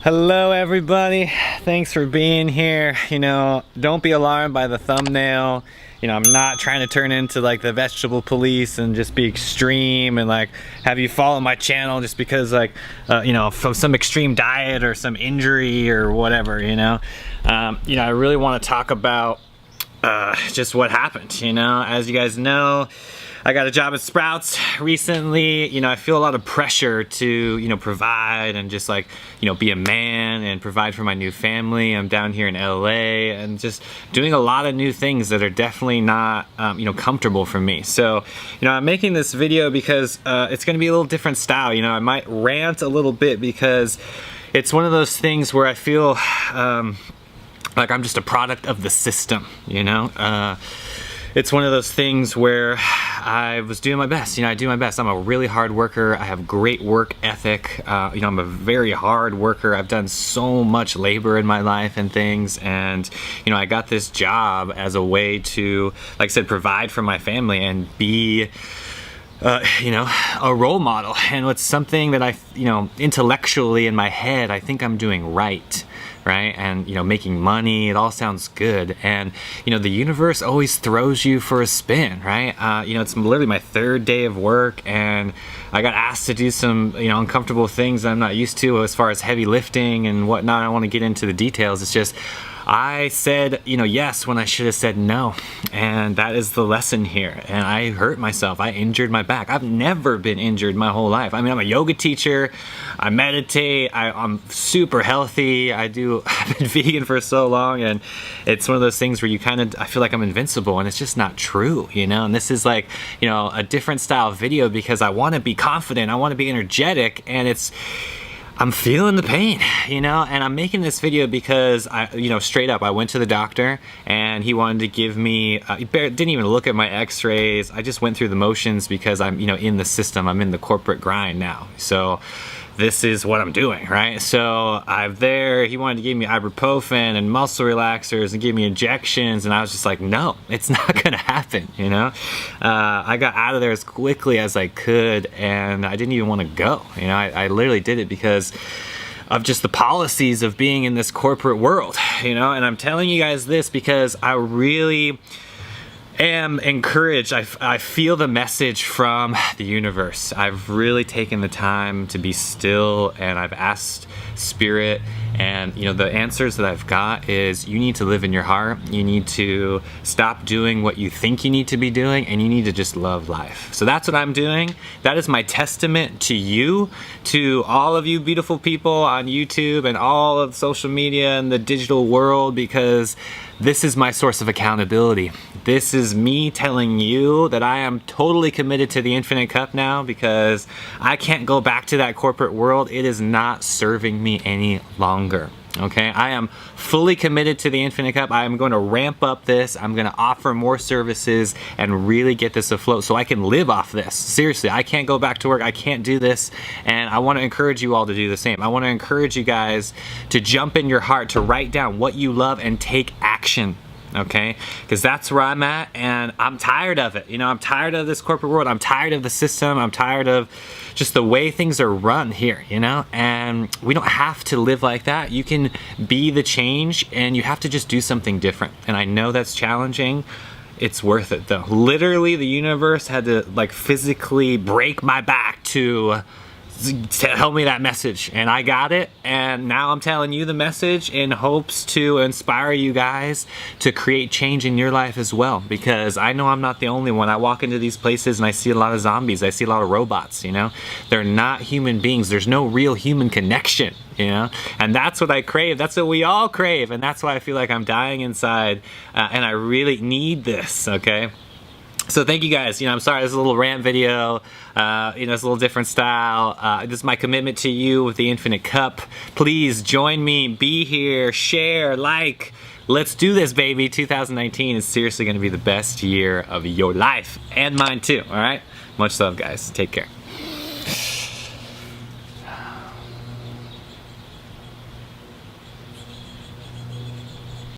Hello everybody, thanks for being here. You know, don't be alarmed by the thumbnail. You know, I'm not trying to turn into like the vegetable police and just be extreme and like have you follow my channel just because like, you know, from some extreme diet or some injury or whatever, you know. I really want to talk about just what happened, you know. As you guys know, I got a job at Sprouts recently. You know, I feel a lot of pressure to, you know, provide and just like, you know, be a man and provide for my new family. I'm down here in LA and just doing a lot of new things that are definitely not, you know, comfortable for me. So, you know, I'm making this video because it's gonna be a little different style. You know, I might rant a little bit because it's one of those things where I feel like I'm just a product of the system, you know? It's one of those things where I was doing my best. You know, I do my best. I'm a really hard worker. I have great work ethic. You know, I'm a very hard worker. I've done so much labor in my life and things. And, you know, I got this job as a way to, like I said, provide for my family and be, you know, a role model. And it's something that I, you know, intellectually in my head, I think I'm doing right. Right? And, you know, making money, it all sounds good. And, you know, the universe always throws you for a spin, right? You know, it's literally my third day of work and I got asked to do some, you know, uncomfortable things I'm not used to as far as heavy lifting and whatnot. I don't want to get into the details. It's just, I said, you know, yes when I should have said no. And that is the lesson here. And I hurt myself. I injured my back. I've never been injured my whole life. I mean, I'm a yoga teacher. I meditate. I'm super healthy. I've been vegan for so long. And it's one of those things where you kind of, I feel like I'm invincible and it's just not true, you know? And this is like, you know, a different style video because I want to be confident. I want to be energetic and I'm feeling the pain, you know, and I'm making this video because you know, straight up, I went to the doctor and he wanted to give me, he didn't even look at my x-rays. I just went through the motions because I'm, you know, in the system, I'm in the corporate grind now. So this is what I'm doing, right? So I'm there, he wanted to give me ibuprofen and muscle relaxers and give me injections and I was just like, no, it's not gonna happen, you know? I got out of there as quickly as I could and I didn't even want to go, you know? I literally did it because of just the policies of being in this corporate world, you know? And I'm telling you guys this because I really am encouraged. I feel the message from the universe. I've really taken the time to be still and I've asked Spirit and, you know, the answers that I've got is you need to live in your heart. You need to stop doing what you think you need to be doing and you need to just love life. So that's what I'm doing. That is my testament to you, to all of you beautiful people on YouTube and all of social media and the digital world because this is my source of accountability. This is me telling you that I am totally committed to the Infinite Cup now because I can't go back to that corporate world. It is not serving me any longer. Okay, I am fully committed to the Infinite Cup. I am going to ramp up this. I'm going to offer more services and really get this afloat so I can live off this. Seriously, I can't go back to work. I can't do this. And I want to encourage you all to do the same. I want to encourage you guys to jump in your heart, to write down what you love and take action. Okay, because that's where I'm at and I'm tired of it. You know, I'm tired of this corporate world. I'm tired of the system. I'm tired of just the way things are run here, you know, and we don't have to live like that. You can be the change and you have to just do something different. And I know that's challenging. It's worth it though. Literally the universe had to like physically break my back to tell me that message and I got it and now I'm telling you the message in hopes to inspire you guys to create change in your life as well because I know I'm not the only one. I walk into these places and I see a lot of zombies. I see a lot of robots, you know? They're not human beings. There's no real human connection, you know? And that's what I crave. That's what we all crave and that's why I feel like I'm dying inside and I really need this, okay? So thank you guys. You know, I'm sorry, this is a little rant video. You know, it's a little different style. This is my commitment to you with the Infinite Cup. Please join me, be here, share, like. Let's do this, baby. 2019 is seriously going to be the best year of your life and mine too, all right? Much love, guys. Take care.